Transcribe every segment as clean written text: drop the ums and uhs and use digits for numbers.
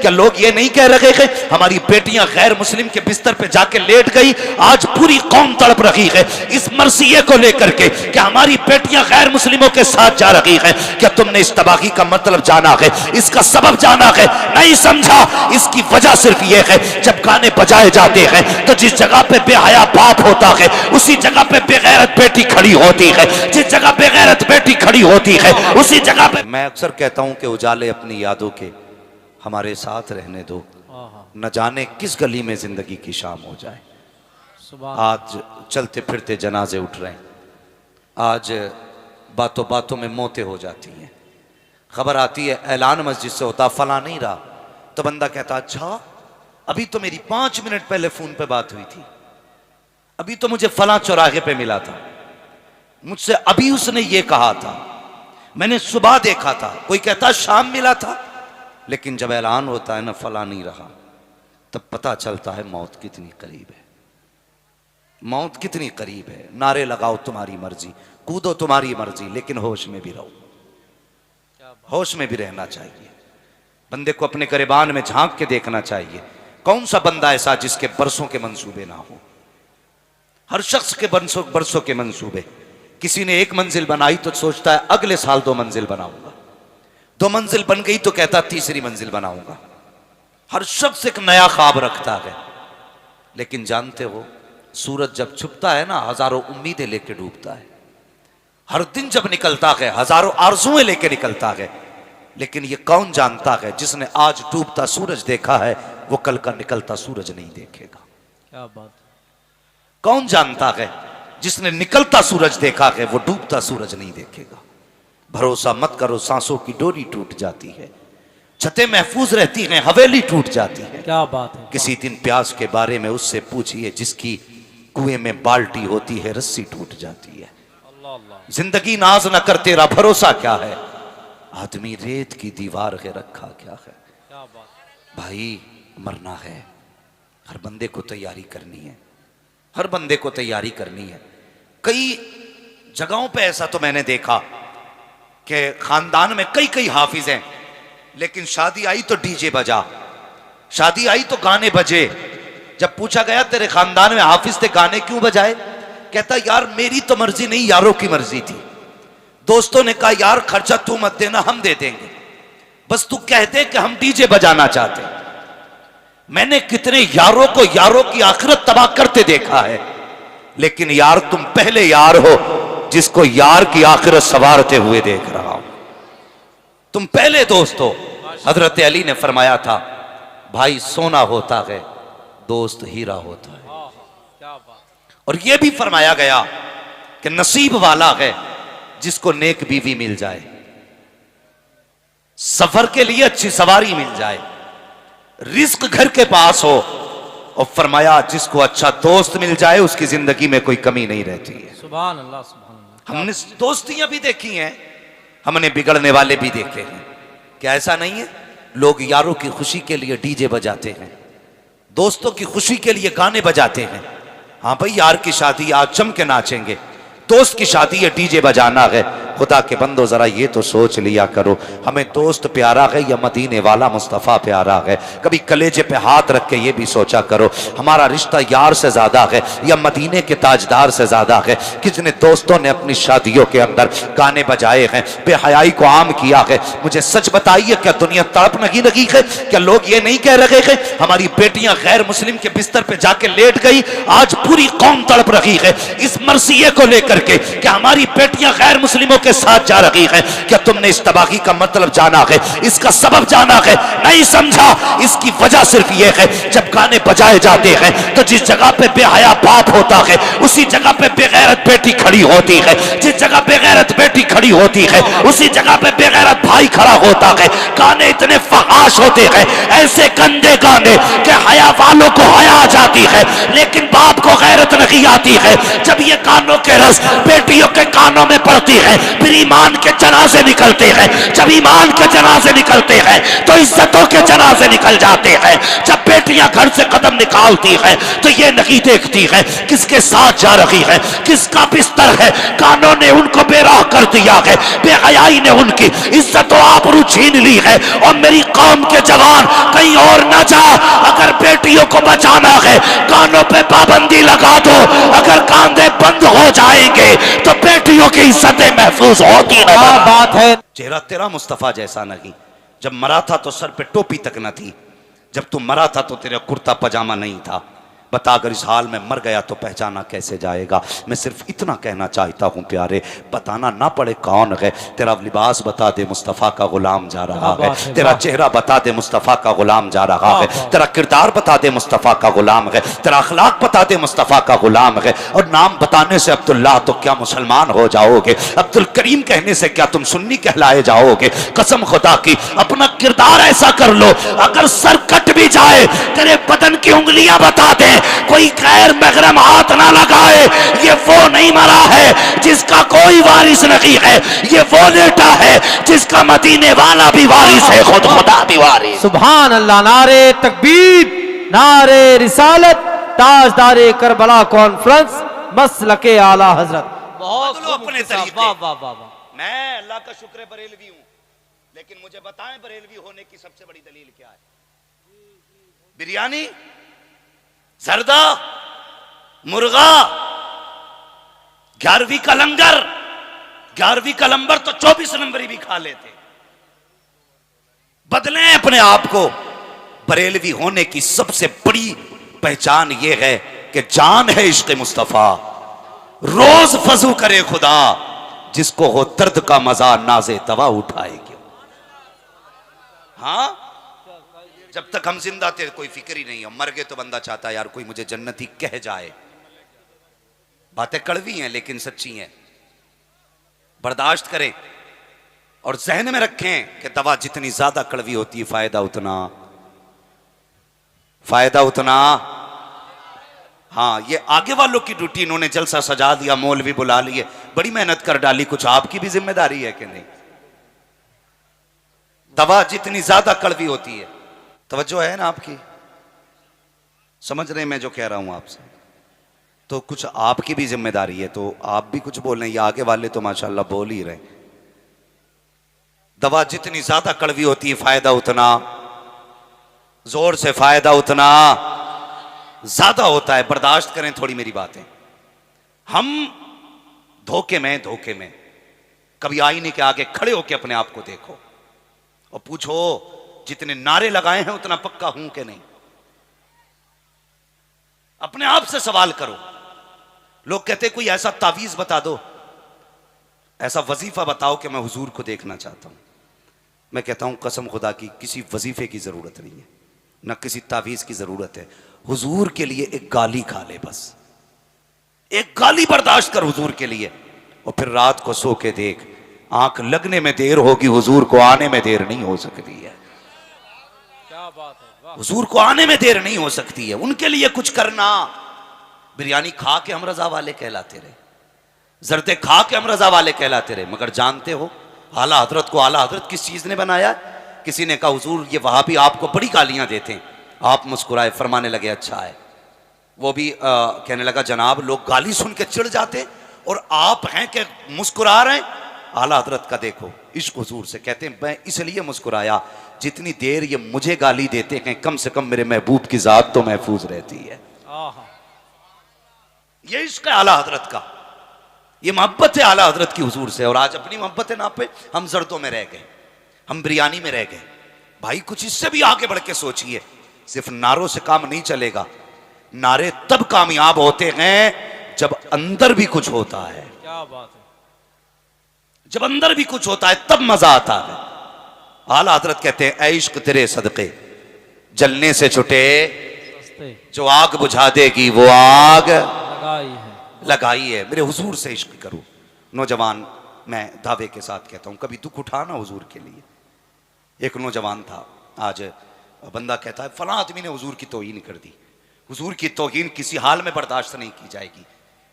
क्या लोग ये नहीं कह रहे हैं हमारी बेटियां गैर मुस्लिम के बिस्तर पे जाके लेट गई, आज पूरी कौम तड़प रही है इस मरसिये को लेकर के, क्या हमारी बेटियां गैर मुस्लिमों के साथ जा रही हैं? क्या तुमने इस तबाही का मतलब जाना है, इसका सबब जाना है? नहीं समझा। इसकी वजह सिर्फ ये है, जब गाने बजाए जाते हैं तो जिस जगह पे बेहया बाप होता है उसी जगह पे बेगैरत बेटी खड़ी होती है, जिस जगह बेगैरत बेटी खड़ी होती है उसी जगह पे। मैं अक्सर कहता हूं कि उजाले अपनी यादों के हमारे साथ रहने दो, न जाने किस गली में जिंदगी की शाम हो जाए। आज चलते फिरते जनाजे उठ रहे हैं, आज बातों बातों में मौतें हो जाती हैं। खबर आती है ऐलान मस्जिद से होता फला नहीं रहा, तो बंदा कहता अच्छा अभी तो मेरी 5 मिनट पहले फोन पे बात हुई थी, अभी तो मुझे फला चौराहे पे मिला था, मुझसे अभी उसने ये कहा था, मैंने सुबह देखा था। कोई कहता शाम मिला था, लेकिन जब ऐलान होता है ना फला नहीं रहा, तब पता चलता है मौत कितनी करीब है, मौत कितनी करीब है। नारे लगाओ तुम्हारी मर्जी, कूदो तुम्हारी मर्जी, लेकिन होश में भी रहो, होश में भी रहना चाहिए। बंदे को अपने गिरबान में झांक के देखना चाहिए, कौन सा बंदा ऐसा जिसके बरसों के मंसूबे ना हो। हर शख्स के बरसों के मंसूबे। किसी ने 1 मंजिल बनाई तो सोचता है अगले साल 2 मंजिल बनाऊंगा, 2 मंजिल बन गई तो कहता 3री मंजिल बनाऊंगा। हर शख्स एक नया ख्वाब रखता है, लेकिन जानते हो सूरज जब छुपता है ना, हजारों उम्मीदें लेके डूबता है। हर दिन जब निकलता है हजारों आरज़ुएं लेके निकलता है, लेकिन ये कौन जानता है जिसने आज डूबता सूरज देखा है वो कल का निकलता सूरज नहीं देखेगा। क्या बात। कौन जानता है जिसने निकलता सूरज देखा है वो डूबता सूरज नहीं देखेगा। भरोसा मत करो, सांसों की डोरी टूट जाती है, छतें महफूज रहती हैं, हवेली टूट जाती है। क्या बात है। किसी दिन प्यास के बारे में उससे पूछिए जिसकी कुएं में बाल्टी होती है रस्सी टूट जाती है। जिंदगी नाज न कर तेरा भरोसा क्या है, आदमी रेत की दीवार के रखा क्या है। क्या बात। भाई मरना है, हर बंदे को तैयारी करनी है, हर बंदे को तैयारी करनी है। कई जगहों पे ऐसा तो मैंने देखा कि खानदान में कई हाफिज हैं, लेकिन शादी आई तो डीजे बजा, शादी आई तो गाने बजे। जब पूछा गया तेरे खानदान में हाफिज थे, गाने क्यों बजाए? कहता यार मेरी तो मर्जी नहीं, यारों की मर्जी थी। दोस्तों ने कहा यार खर्चा तू मत देना, हम दे देंगे, बस तू कह दे कि हम डीजे बजाना चाहते हैं। मैंने कितने यारों को यारों की आखिरत तबाह करते देखा है, लेकिन यार तुम पहले यार हो जिसको यार की आखिरत संवारते हुए देख रहा हूं। तुम पहले दोस्त हो। हजरत अली ने फरमाया था भाई सोना होता है, दोस्त हीरा होता है। क्या बात। और यह भी फरमाया गया कि नसीब वाला है जिसको नेक बीवी मिल जाए, सफर के लिए अच्छी सवारी मिल जाए, रिस्क घर के पास हो, और फरमाया जिसको अच्छा दोस्त मिल जाए उसकी जिंदगी में कोई कमी नहीं रहती है। सुभान अल्लाह, सुभान अल्लाह। हमने दोस्तियां भी देखी हैं, हमने बिगड़ने वाले भी देखे हैं। क्या ऐसा नहीं है? लोग यारों की खुशी के लिए डीजे बजाते हैं, दोस्तों की खुशी के लिए गाने बजाते हैं। हाँ भाई यार की शादी आज जम के नाचेंगे, दोस्त की शादी है डीजे बजाना है। खुदा के बंदो जरा ये तो सोच लिया करो, हमें दोस्त प्यारा है या मदीने वाला मुस्तफ़ा प्यारा है? कभी कलेजे पे हाथ रख के ये भी सोचा करो हमारा रिश्ता यार से ज्यादा है या मदीने के ताजदार से ज्यादा है? कितने दोस्तों ने अपनी शादियों के अंदर गाने बजाए हैं, बेहयाई को आम किया है। मुझे सच बताइए क्या दुनिया तड़प नहीं लगी है? क्या लोग ये नहीं कह रहे हैं हमारी बेटियां गैर मुस्लिम के बिस्तर पे जाके लेट गई, आज पूरी कौम तड़प रही है इस मरसिये को लेकर के, क्या हमारी बेटियां गैर मुस्लिमों के साथ जा रही हैं? क्या तुमने इस तबाही का मतलब जाना है, इसका सबब जाना है? नहीं समझा। इसकी वजह सिर्फ यह है, जब गाने बजाए जाते हैं तो जिस जगह पे बेहया बाप होता है उसी जगह पे बेगैरत बेटी खड़ी होती है, जिस जगह बेगैरत बेटी खड़ी होती है उसी जगह पे बेगैरत भाई खड़ा होता है। गाने इतने फहाश होते हैं, ऐसे गंदे गाने कि हया वालों को हया आ जाती है, लेकिन बाप को गैरत नहीं आती है। जब ये कानों के रस बेटियों के कानों में पड़ती है फिर ईमान के जनाजे निकलते हैं। जब ईमान के जनाजे निकलते हैं तो इज्जतों के जनाजे निकल जाते हैं। जब बेटियां घर से कदम निकालती हैं तो ये नहीं देखती है किसके साथ जा रही है, किसका बिस्तर है। कानों ने उनको बेराह कर दिया है, बेहयाई ने उनकी इज्जत और आबरू छीन ली है। और मेरी कौम के जवान कहीं और न जा, अगर बेटियों को बचाना है कानों पे पाबंदी लगा दो। अगर कांधे बंद हो जाएंगे तो बेटियों की इज्जतें महफूज होती क्या नहीं। बात है। चेहरा तेरा मुस्तफा जैसा नहीं। जब मरा था तो सर पे टोपी तक न थी। जब तू मरा था तो तेरा कुर्ता पजामा नहीं था। बता अगर इस हाल में मर गया तो पहचाना कैसे जाएगा। मैं सिर्फ इतना कहना चाहता हूँ प्यारे, बताना ना पड़े कौन है। तेरा लिबास बता दे मुस्तफ़ा का गुलाम जा रहा है। तेरा चेहरा बता दे मुस्तफ़ा का गुलाम जा रहा है। तेरा किरदार बता दे मुस्तफ़ा का गुलाम है। तेरा अखलाक बता दे मुस्तफ़ा का गुलाम है। और नाम बताने से अब्दुल्ला तो क्या मुसलमान हो जाओगे, अब्दुल करीम कहने से क्या तुम सुन्नी कहलाए जाओगे। कसम खुदा की अपना किरदार ऐसा कर लो, अगर सर कट भी जाए तेरे बदन की उंगलियां बता दे, कोई गैर महरम हाथ ना लगाए। ये वो नहीं मरा है जिसका कोई वारिस नहीं है, ये वो बेटा है जिसका मदीने वाला भी वारिस है, खुद खुदा भी वारिस। सुभान अल्लाह। नारे तकबीर, नारे रिसालत, ताजदारे करबला कॉन्फ्रेंस, मसलके आला हजरत। बहुत बदलो अपने तरीके। वाह वाह वाह वाह। मैं अल्लाह का शुक्र बरेलवी हूं, लेकिन मुझे बताएं बरेलवी होने की सबसे बड़ी दलील क्या है? बिरयानी, जर्दा, मुर्गा, 11वीं का लंगर, 11वीं का लंबर तो 24 नंबरी भी खा लेते। बदलें अपने आप को। बरेलवी होने की सबसे बड़ी पहचान यह है कि जान है इश्क मुस्तफा। रोज फजू करे खुदा, जिसको हो दर्द का मजा नाजे तवा उठाए क्यों। हाँ, जब तक हम जिंदा थे कोई फिक्र ही नहीं है, मर गए तो बंदा चाहता है यार कोई मुझे जन्नती कह जाए। बातें कड़वी हैं लेकिन सच्ची हैं। बर्दाश्त करें और जहन में रखें कि दवा जितनी ज्यादा कड़वी होती है फायदा उतना। हाँ, ये आगे वालों की ड्यूटी, इन्होंने जलसा सजा दिया, मौलवी बुला लिए, बड़ी मेहनत कर डाली, कुछ आपकी भी जिम्मेदारी है कि नहीं? दवा जितनी ज्यादा कड़वी होती है, तवज्जो है ना आपकी, समझ रहे मैं जो कह रहा हूं आपसे, तो कुछ आपकी भी जिम्मेदारी है। तो आप भी कुछ बोल रहे हैं, या आगे वाले तो माशाल्लाह बोल ही रहे। दवा जितनी ज्यादा कड़वी होती है फायदा उतना, जोर से फायदा उतना ज्यादा होता है। बर्दाश्त करें थोड़ी मेरी बातें। हम धोखे में कभी आईने के आगे खड़े होकर अपने आप को देखो और पूछो जितने नारे लगाए हैं उतना पक्का हूं कि नहीं। अपने आप से सवाल करो। लोग कहते कोई ऐसा तावीज बता दो, ऐसा वजीफा बताओ कि मैं हुजूर को देखना चाहता हूं। मैं कहता हूं कसम खुदा की किसी वजीफे की जरूरत नहीं है, ना किसी तावीज की जरूरत है। हुजूर के लिए एक गाली खा ले, बस एक गाली बर्दाश्त कर हुजूर के लिए, और फिर रात को सो के देख, आंख लगने में देर होगी, हुजूर को आने में देर नहीं हो सकती है। क्या बात है। हुजूर को आने में देर नहीं हो सकती है। उनके लिए कुछ करना। बिरयानी खा के हम रजा वाले कहलाते रहे, जर्दे खा के हम रजा वाले कहलाते रहे, मगर जानते हो आला हजरत को आला हजरत किस चीज ने बनाया? किसी ने कहा हुजूर ये वहाबी आपको बड़ी गालियां देते हैं। आप मुस्कुराए, फरमाने लगे अच्छा है। वो भी कहने लगा जनाब लोग गाली सुन के चिढ़ जाते और आप हैं कि मुस्कुरा रहे हैं। आला हजरत का देखो इश्क हुजूर से, कहते हैं मैं इसलिए मुस्कुराया जितनी देर ये मुझे गाली देते हैं कम से कम मेरे महबूब की जात तो महफूज रहती है। ये इश्क है आला हजरत का, ये मोहब्बत है आला हजरत की हुजूर से। और आज अपनी मोहब्बत है ना पे हम जर्दों में रह गए, हम बिरयानी में रह गए। भाई कुछ इससे भी आगे बढ़ के सोचिए। सिर्फ नारों से काम नहीं चलेगा। नारे तब कामयाब होते हैं जब अंदर भी कुछ होता है। क्या बात है। जब अंदर भी कुछ होता है तब मजा आता है। आला हजरत कहते हैं ऐ इश्क तेरे सदके जलने से छुटे, जो आग बुझा देगी वो आग लगाई है। मेरे हुजूर से इश्क करो। नौजवान, मैं दावे के साथ कहता हूं कभी दुख उठाना हुजूर के लिए। एक नौजवान था, आज बंदा कहता है फलां आदमी ने हुजूर की तौहीन कर दी। हुजूर की तौहीन किसी हाल में बर्दाश्त नहीं की जाएगी।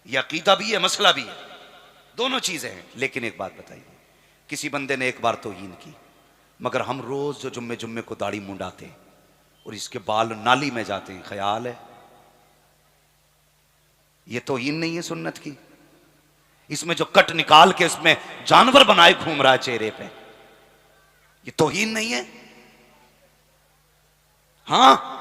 यह अकीदा भी है, मसला भी है। दोनों चीजें हैं। लेकिन एक बात बताइए, किसी बंदे ने एक बार तौहीन की, मगर हम रोज जो जुम्मे जुम्मे को दाढ़ी मुंडाते हैं और इसके बाल नाली में जाते हैं, ख्याल है ये तौहीन नहीं है सुन्नत की? इसमें जो कट निकाल के इसमें जानवर बनाए घूम रहा है चेहरे पे, ये तौहीन नहीं है? हाँ,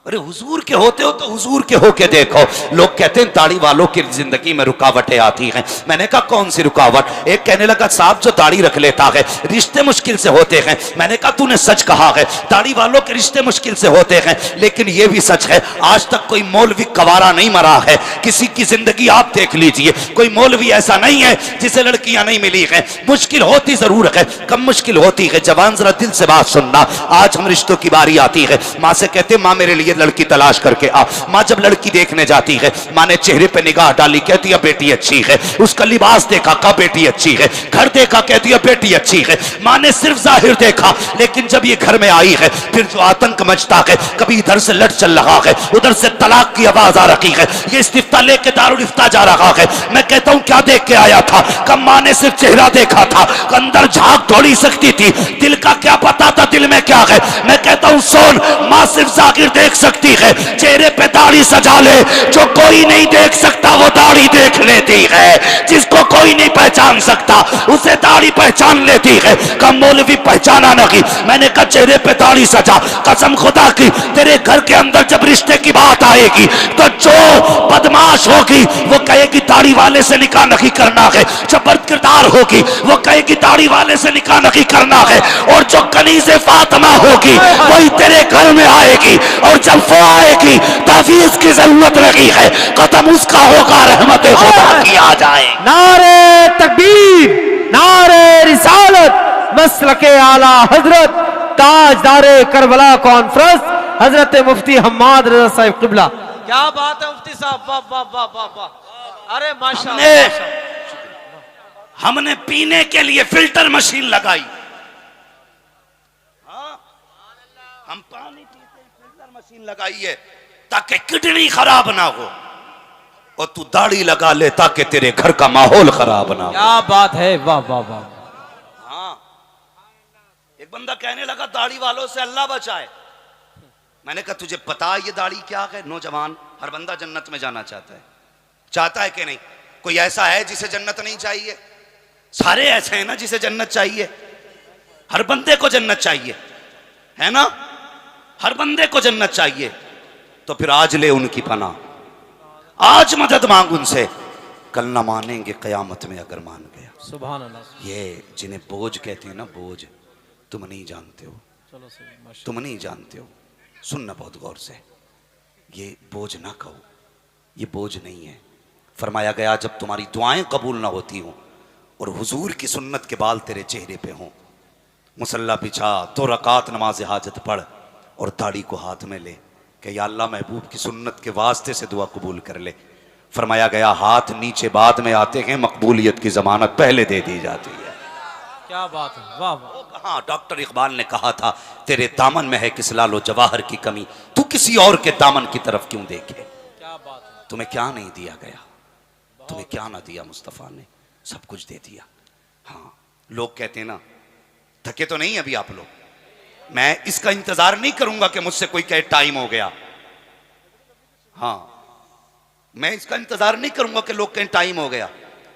अरे हुजूर के होते हो तो हुजूर के होके देखो। लोग कहते हैं दाढ़ी वालों की जिंदगी में रुकावटें आती हैं। मैंने कहा कौन सी रुकावट? एक कहने लगा साहब जो दाढ़ी रख लेता है रिश्ते मुश्किल से होते हैं। मैंने कहा तूने सच कहा है, दाढ़ी वालों के रिश्ते मुश्किल से होते हैं, लेकिन यह भी सच है आज तक कोई मौलवी कवारा नहीं मरा है। किसी की जिंदगी आप देख लीजिए, कोई मौलवी ऐसा नहीं है जिसे लड़कियां नहीं मिली हैं। मुश्किल होती जरूर है, कम मुश्किल होती है। जवान जरा दिल से बात सुनना, आज हम रिश्तों की बारी आती है, माँ से कहते माँ मेरे लिए लड़की तलाश करके आ। माँ जब लड़की देखने जाती है, माँ ने चेहरे पे निगाह डाली, कहती है बेटी अच्छी है। उसका लिबास देखा, कहा बेटी अच्छी है। घर देखा, कहती है बेटी अच्छी है। माँ ने सिर्फ जाहिर देखा, लेकिन जब ये घर में आई है फिर जो आतंक मचता है, कभी इधर से लट चल रहा है, उधर से तलाक की आवाज आ रही है, ये इस्तिफ्ता लेके दारुल इफ्ता जा रहा है। मैं कहता हूं क्या देख के आया था? कब माँ ने सिर्फ चेहरा देखा था, अंदर झांक थोड़ी सकती थी, दिल का क्या पता था दिल में क्या है। मैं कहता हूं सोन, माँ सिर्फ जाहिर देख सकती है, चेहरे पे दाढ़ी सजा ले, जो कोई नहीं देख सकता वो दाढ़ी देख लेती है। जिसको कोई नहीं पहचान सकता उसे दाढ़ी पहचान लेती है। कम मौलवी पहचाना नहीं, मैंने कहा चेहरे पे दाढ़ी सजा, कसम खुदा की तेरे घर के अंदर जब रिश्ते की बात आएगी तो जो बदमाश होगी वो कहेगी दाढ़ी वाले से निकाह नहीं करना है, जो बदकिरदार होगी वो कहेगी दाढ़ी वाले से निकाह नहीं करना है, और जो कनीज़े फातिमा होगी वही तेरे घर में आएगी, और जब वो आएगी तफीज की जरूरत लगी है, कदम उसका होगा, रहमत खुदा की आ जाए। नारे तकबीर, नारे रिसालत, मसलके आला हजरत, ताजदारे करबला कॉन्फ्रेंस, हजरत मुफ्ती हम्माद रजा साहिब किबला। क्या बात है मुफ्ती साहब, वाह वाह वाह वाह वाह, अरे हमने, हमने पीने के लिए फिल्टर मशीन लगाई। हाँ, हम पानी पीते फिल्टर मशीन लगाई है ताकि किडनी खराब ना हो, और तू दाढ़ी लगा ले ताकि तेरे घर का माहौल खराब ना हो। क्या बात है, वाह वाह वाह। हाँ, एक बंदा कहने लगा दाढ़ी वालों से अल्लाह बचाए। मैंने कहा तुझे पता है ये दाढ़ी क्या है? नौजवान, हर बंदा जन्नत में जाना चाहता है, चाहता है कि नहीं? कोई ऐसा है जिसे जन्नत नहीं चाहिए? सारे ऐसे हैं ना जिसे जन्नत चाहिए। हर बंदे को जन्नत चाहिए, है ना? हर बंदे को जन्नत चाहिए। तो फिर आज ले उनकी पनाह, आज मदद मांग उनसे, कल ना मानेंगे कयामत में अगर मान गया। सुभान अल्लाह। ये जिन्हें बोझ कहते हैं ना, बोझ, तुम नहीं जानते हो, तुम नहीं जानते हो। सुनना बहुत गौर से, ये बोझ ना कहो, ये बोझ नहीं है। फरमाया गया जब तुम्हारी दुआएं कबूल ना होती हों और हुजूर की सुन्नत के बाल तेरे चेहरे पे हों, मुसल्ला बिछा, 2 रकात नमाज हाजत पढ़ और दाढ़ी को हाथ में ले कि या अल्लाह महबूब की सुन्नत के वास्ते से दुआ कबूल कर ले। फरमाया गया हाथ नीचे बाद में आते हैं, मकबूलियत की जमानत पहले दे दी जाती है। क्या बात है, वाह वाह। हाँ, डॉक्टर इकबाल ने कहा था तेरे दामन में है किस लालो जवाहर की कमी, तू किसी और के दामन की तरफ क्यों देखे। क्या बात है। तुम्हें क्या नहीं दिया गया, तुम्हें क्या ना दिया मुस्तफ़ा ने, सब कुछ दे दिया। हाँ, लोग कहते हैं ना थके तो नहीं अभी आप लोग, मैं इसका इंतजार नहीं करूंगा कि मुझसे कोई कहे टाइम हो गया। हाँ, मैं इसका इंतजार नहीं करूंगा कि लोग कहें टाइम हो गया।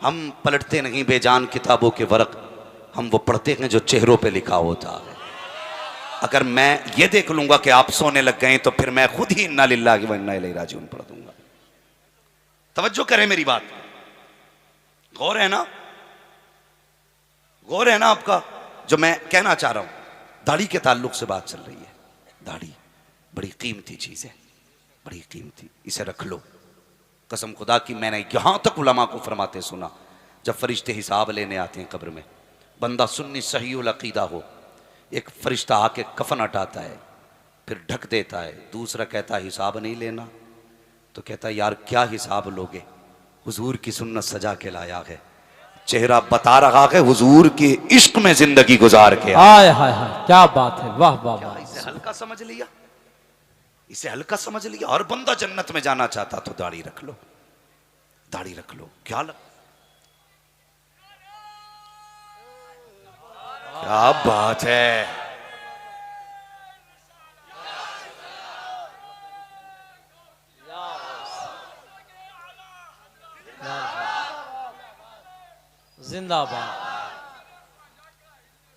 हम पलटते नहीं बेजान किताबों के वर्क, हम वो पढ़ते हैं जो चेहरों पे लिखा होता है। अगर मैं ये देख लूंगा कि आप सोने लग गए तो फिर मैं खुद ही इन्ना लिल्लाहि व इन्ना इलैहि राजिऊन पढ़ दूंगा। तवज्जो करें मेरी बात, गौर है ना, गौर है ना आपका जो मैं कहना चाह रहा हूं। दाढ़ी के ताल्लुक से बात चल रही है। दाढ़ी बड़ी कीमती चीज है, बड़ी कीमती, इसे रख लो। कसम खुदा की मैंने यहां तक उलमा को फरमाते सुना, जब फरिश्ते हिसाब लेने आते हैं कब्र में, बंदा सुन्नी सहीउल अकीदा हो, एक फरिश्ता आके कफन हटाता है, फिर ढक देता है, दूसरा कहता है हिसाब नहीं लेना, तो कहता है यार क्या हिसाब लोगे, हुजूर की सुन्नत सजा के लाया है, चेहरा बता रहा है हुजूर के इश्क में जिंदगी गुजार के। हाय हाय हाय, क्या बात है, वाह वाह वाह। इसे हल्का समझ लिया, इसे हल्का समझ लिया। और बंदा जन्नत में जाना चाहता तो दाढ़ी रख लो, दाढ़ी रख लो। क्या लग क्या बात है। जिंदाबाद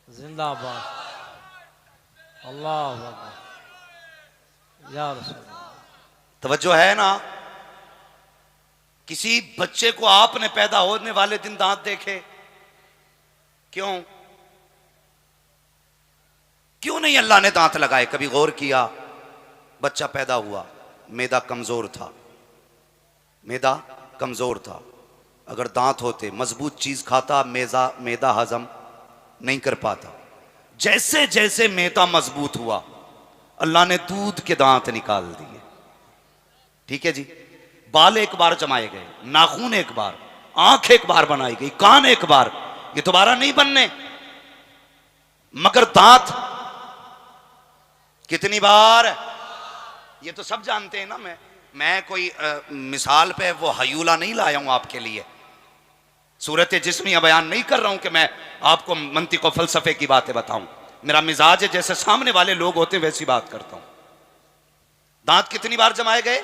जिंदाबाद। अल्लाह अकबर। या रसूल। तवज्जो है ना। किसी बच्चे को आपने पैदा होने वाले दिन दांत देखे? क्यों क्यों नहीं अल्लाह ने दांत लगाए? कभी गौर किया? बच्चा पैदा हुआ, मैदा कमजोर था, मैदा कमजोर था। अगर दांत होते मजबूत चीज खाता, मैदा हजम नहीं कर पाता। जैसे जैसे मैदा मजबूत हुआ अल्लाह ने दूध के दांत निकाल दिए। ठीक है जी। बाल एक बार जमाए गए, नाखून एक बार, आंख एक बार बनाई गई, कान एक बार, ये दोबारा नहीं बनने। मगर दांत कितनी बार? ये तो सब जानते हैं ना। मैं कोई मिसाल पे वो हयूला नहीं लाया हूं आपके लिए, सूरत जिस्मिया बयान नहीं कर रहा हूं कि मैं आपको मंतिक और फलसफे की बातें बताऊं। मेरा मिजाज है जैसे सामने वाले लोग होते हैं वैसी बात करता हूं। दांत कितनी बार जमाए गए?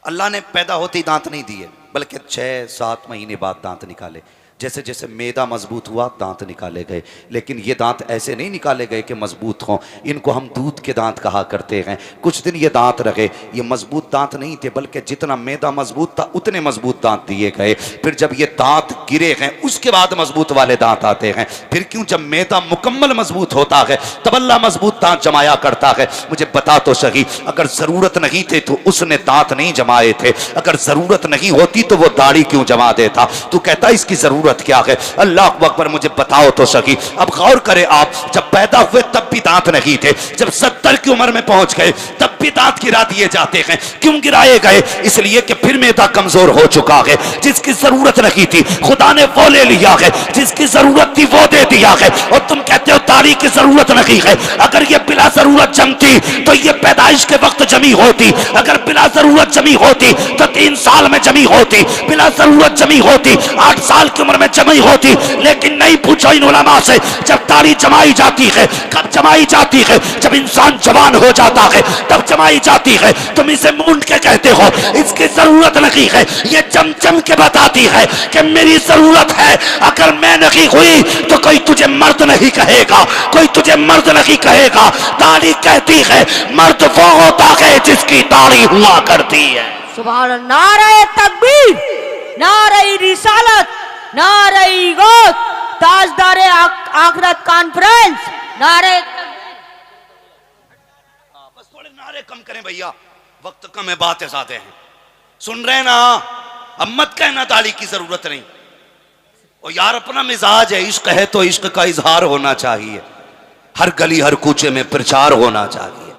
अल्लाह ने पैदा होते ही दांत नहीं दिए, बल्कि 6-7 महीने बाद दांत निकाले। जैसे जैसे मैदा मजबूत हुआ दांत निकाले गए। लेकिन ये दांत ऐसे नहीं निकाले गए कि मजबूत हों, इनको हम दूध के दांत कहा करते हैं। कुछ दिन ये दांत रहे, ये मजबूत दांत नहीं थे, बल्कि जितना मैदा मजबूत था उतने मजबूत दांत दिए गए। फिर जब ये दांत गिरे हैं उसके बाद मजबूत वाले दांत आते हैं। फिर क्यों? जब मैदा मुकम्मल मजबूत होता है तब अल्लाह मजबूत दांत जमाया करता है। मुझे बता तो सही, अगर जरूरत नहीं थे तो उसने दांत नहीं जमाए थे। अगर जरूरत नहीं होती तो वो दाढ़ी क्यों जमा देता? तू कहता इसकी जरूरत क्या है? अल्लाह अकबर, मुझे बताओ तो सही। अब गौर करें आप, जब पैदा हुए तब भी दांत नहीं थे, जब 70 की उम्र में पहुंच गए तब भी दांत गिरा दिए जाते हैं। क्यों गिराए गए? इसलिए कि फिर मैदा कमजोर हो चुका है। जिसकी जरूरत नहीं थी खुदा ने वो ले लिया है, जिसकी जरूरत थी वो दे दिया है। और तुम कहते हो दाढ़ी की जरूरत नहीं है। अगर ये बिला जरूरत जमती तो ये पैदाइश के वक्त जमी होती। अगर बिला जरूरत जमी होती तो 3 साल में जमी होती। बिला जरूरत जमी होती 8 साल की उम्र में जमी होती। लेकिन नहीं, पूछो इन उलमा से, जब दाढ़ी जमाई जाती है कब जमाई जाती है? जब इंसान जवान हो जाता है तब जमाई जाती है। तुम इसे मूंड के कहते हो, इसकी जरूरत नहीं है। ये चमचम के बताती है कि मेरी जरूरत है। अगर मैं नहीं हुई तो कोई तुझे मर्द नहीं कहेगा, कोई तुझे मर्द नहीं कहेगा। दाढ़ी कहती है मर्द वो होता है जिसकी दाढ़ी हुआ करती है। सुभान अल्लाह। नारे तकबीर, नारे रिसालत, नारे गौत, ताजदारे आखिरत कॉन्फ्रेंस, नारे। बस थोड़े नारे कम करें भैया, वक्त कम है, बातें ज्यादा हैं। सुन रहे ना? अब मत कहना दाढ़ी की जरूरत नहीं। और यार अपना मिजाज है, इश्क है तो इश्क का इजहार होना चाहिए। हर गली हर कूचे में प्रचार होना चाहिए।